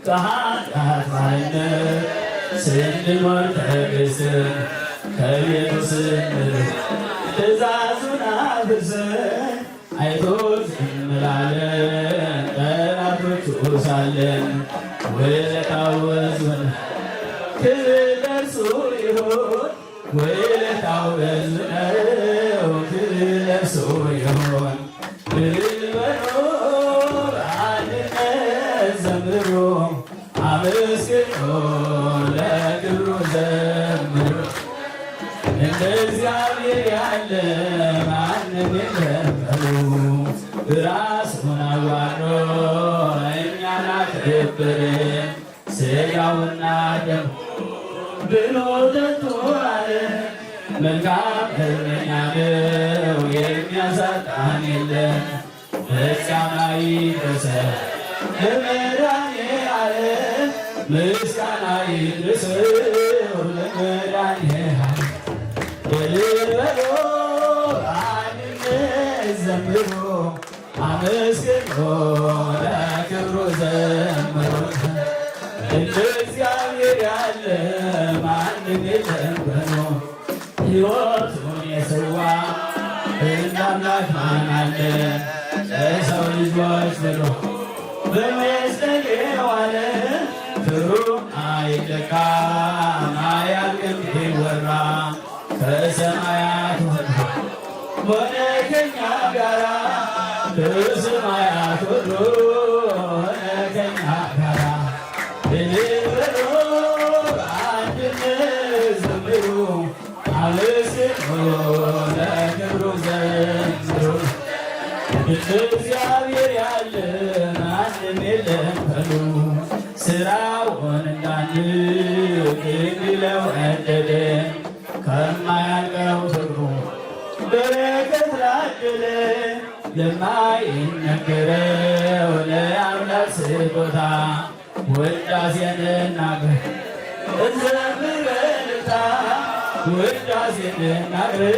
ከኃጢአት ባርነት ስንኖር ተገዝተን ከቤቱ ስንርቅ ትእዛዙን አፍርሰን አይቶ ዝም ላለን ጠላቶቹ ሳለን ውለታው ብዙ ነው። ክብር ለእርሱ ይሁን ውለታው ብዙ ነው። ክብር ለእርሱ ይሁን በሉ በአንድነት ዘምሩ አመስግኑ ለክብሩ ዘምሩ። እንደ እግዚአብሔር ያለ ማንም የለም በሉ። ራሱን አዋርዶ እኛን አከበረ ሥጋውና ደሙ ብሎ ጠጡ አለ። መልካም እረኛ ነው የሚያሳጣን የለም። ምስጋና ይድረሰው ለመድኃኔዓለም ምስጋና ይድረሰው ለመድኃኔዓለም። እልል በሉ በአንድነት ዘምሩ አመስግኑ ለክብሩ ዘምሩ። እንደ እግዚአብሔር ያለ ማንም የለም በሉ። ሕይወቱን የሰዋ እንደ አምላክ ማን አለ? ለሰው ልጆች ብሎ በመስቀል የዋለ ክብሩ አይለካም አያልቅም ቢወራ። ከሰማያት ወርዶ ሆነ ከእኛ ጋራ ከሰማያት ወርዶ ሆነ ከእኛ ጋራ። እልል በሉ በአንድነት ዘምሩ አመስግኑ ለክብሩ ዘምሩ። እንደ እግዚአብሔር ያለ ማንም የለም በሉ። ሥራውን እንዳንቅ እንዲለው ወደደ ከማያልቀው ፍቅሩ በረከት ላደለ ለማይነገረው ለአምላክ ስጦታ ውዳሴን እናግር እንዘምር በእልልታ ውዳሴን እናግር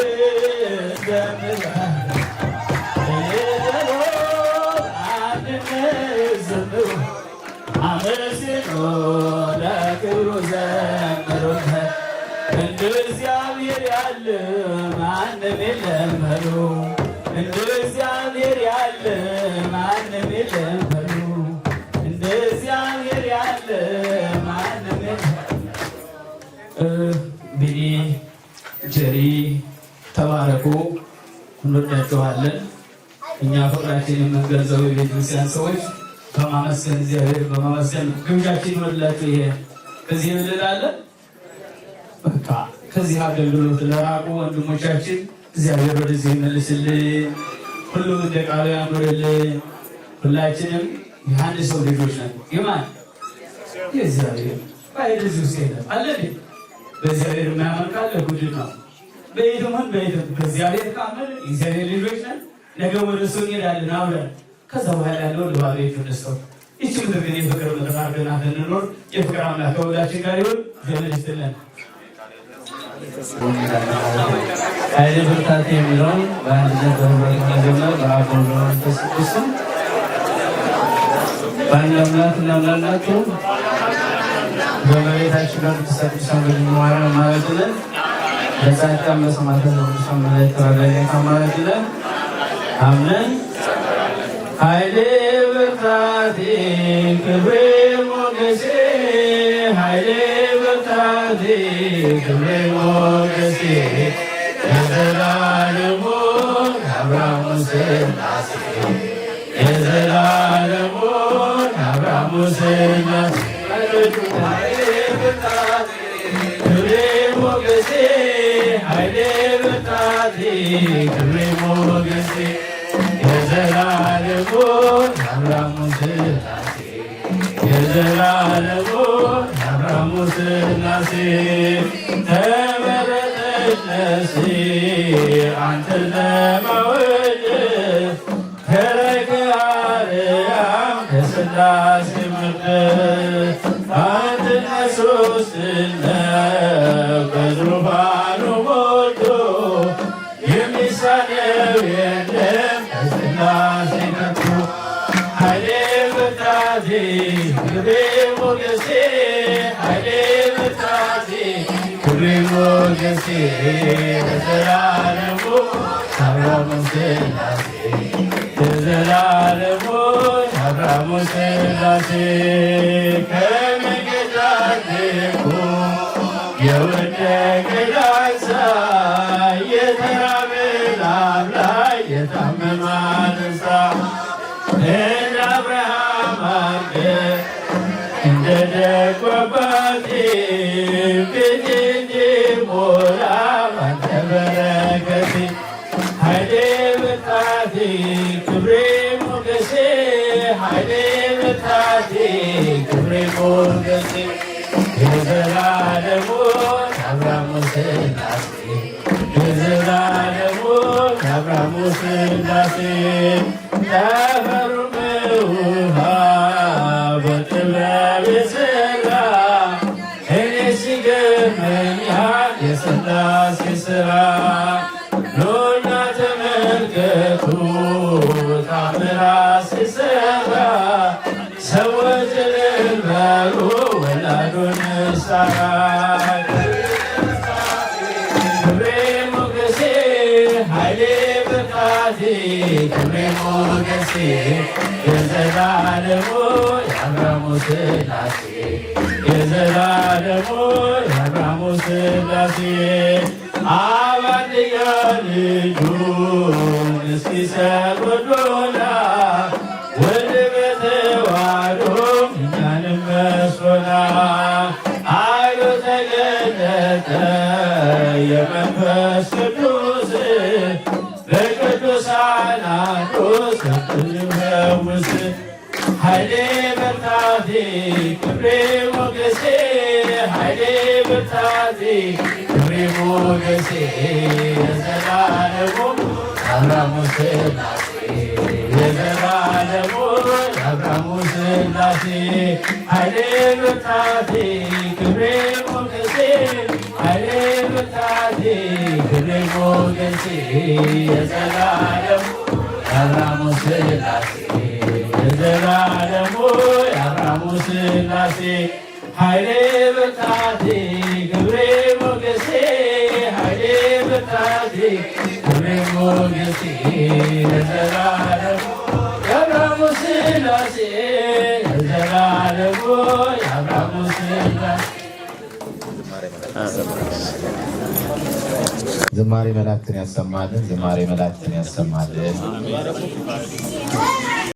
እንዘምር ዘምሩ አመስግኑ ለክብሩ ዘምሩ። እንደ እግዚአብሔር ያለ ማንም የለም በሉ። እንደ እግዚአብሔር ያለ ማንም የለም በሉ። እንደ እግዚአብሔር ያለ ማንም የለም። እንግዲህ ጀሪ ተባረኩ፣ እንወዳችኋለን። እኛ ፍቅራችን የምንገልጸው የቤተ ክርስቲያን ሰዎች በማመስገን እግዚአብሔር በማመስገን ግብዣችን ይወድላችሁ። ይሄ ከዚህ እንላለን። በቃ ከዚህ አገልግሎት ለራቁ ወንድሞቻችን እግዚአብሔር ወደዚህ ይመልስልን። ሁሉም እንደ ቃሉ ያኑርልን። ሁላችንም የአንድ ሰው ልጆች ነን። ይማን የእግዚአብሔር ባይደዚ ውስጥ የለም አለ። በእግዚአብሔር የማያመን ካለ ጉድ ነው። በየትም ሆን በየትም በእግዚአብሔር ካመን እግዚአብሔር ልጆች ነን። ነገ ወደ እሱ እንሄዳለን አብረን። ከዛ በኋላ ያለው ለባቤቱ ነስተው ይቺ ምድር ግን የፍቅር ምድር አድርገን እንድንኖር የፍቅር አምላክ ከሁላችን ጋር ይሁን። ዘመን ይስጥልን። ኃይሌ ብርታት የሚለውን በአንድነት በህብረት መዘመር በአብ ወወልድ ወመንፈስ ቅዱስ በአንድ አምላክ እናምናላችሁ። በመሬታችን ጋር ተሰቅሰን በድንዋረን ማለትለን በጻድቃን በሰማዕታት በቅዱሳን መላእክት ተራዳኢነት አማላጅለን አምነን ኃይሌ ብርታቴ ክብሬ ሞገሴ ኃይሌ ብርታቴ ክብሬ ሞገሴ የዘላለሙ አብርሃሙ ሥላሴ የዘላለሙ አብርሃሙ ሥላሴ ኃይሌ ብርታቴ ክብሬ ሞገሴ ኃይሌ ብርታቴ ክብሬ ሞገሴ የዘላለሙ አብርሃሙ ሥላሴ የዘላለሙ አብርሃሙ ሥላሴ ተመረጠች ነፍሴ አንተን ለማወደስ ከረከ አርያም ከሥላሴ መቅደስ አንድነት ሦስትነት በዙፋኑ ሞልቶ የሚሳነው የለም ከሥላሴ ከቶ ኃይሌ ብርታቴ ክብሬ ሞገሴ ኃይሌ ብርታቴ ክብሬ ሞገሴ ለዘላለሙ አብርሃሙ ሥላሴ ለዘላለሙ አብርሃሙ ሥላሴ ከመንገዳገፉ የወደቀ ዳንሳ የተራበ ላብላ የታመመ አንሳ እንደ አብርሃም አድርገህ እንደ ደጉ አባቴ ቤቴ እንዲሞላ ባንተ በረከቴ ኃይሌ ብርታቴ ክብሬ ሞገሴ ኃይሌ ብርታቴ ክብሬ ሞገሴ የዘላለሙ አብርሃሙ ሥላሴ የዘላለሙ አብርሃሙ ሥላሴ ጠፈሩ በውሃ በጥበብ የሠራ እኔ ሲገርመኛል የሥላሴ ሥራ ኑና ተመልከቱ ታምራት ሲሠራ ሰዎች እልል በሉ ወላዱን ሳራ ክብሬ ሞገሴ ኃይሌ ብርታቴ ክብሬ ሞገሴ የዘላለሙ የአብርሃሙ ሥላሴ የዘላለሙ የአብርሃሙ ሥላሴ አብ አንድያ ልጁን እስኪሰጥ ወዶናል ወልድ በተዋሕዶ እኛንም መስሎናል ኃይሉ ተገለጠ የመንፈስ ቅዱስ በቅዱሳን አንዱ ሰብን ፈውስ ኃይሌ ብርታቴ ክብሬ ሞገሴ ኃይሌ ብርታቴ ክብሬ ሞገሴ የዘላለሙ አብርሃሙ ሥላሴ የዘላለሙ አብርሃሙ ሥላሴ ኃይሌ ብርታቴ ክብሬ ሞገሴ ኃይሌ ብርታቴ ክብሬ ሞገሴ የዘላለሙ አብርሃሙ ሥላሴ የዘላለሙ አብርሃሙ ሥላሴ ኃይሌ ብርታቴ ክብሬ ሞገሴ ኃይሌ ብርታቴ ክብሬ ሞገሴ የዘላለሙ የአብርሃሙ ሥላሴ የዘላለሙ የአብርሃሙ ሥላሴ ዝማሬ መላእክትን ያሰማልን። ዝማሬ መላእክትን ያሰማልን።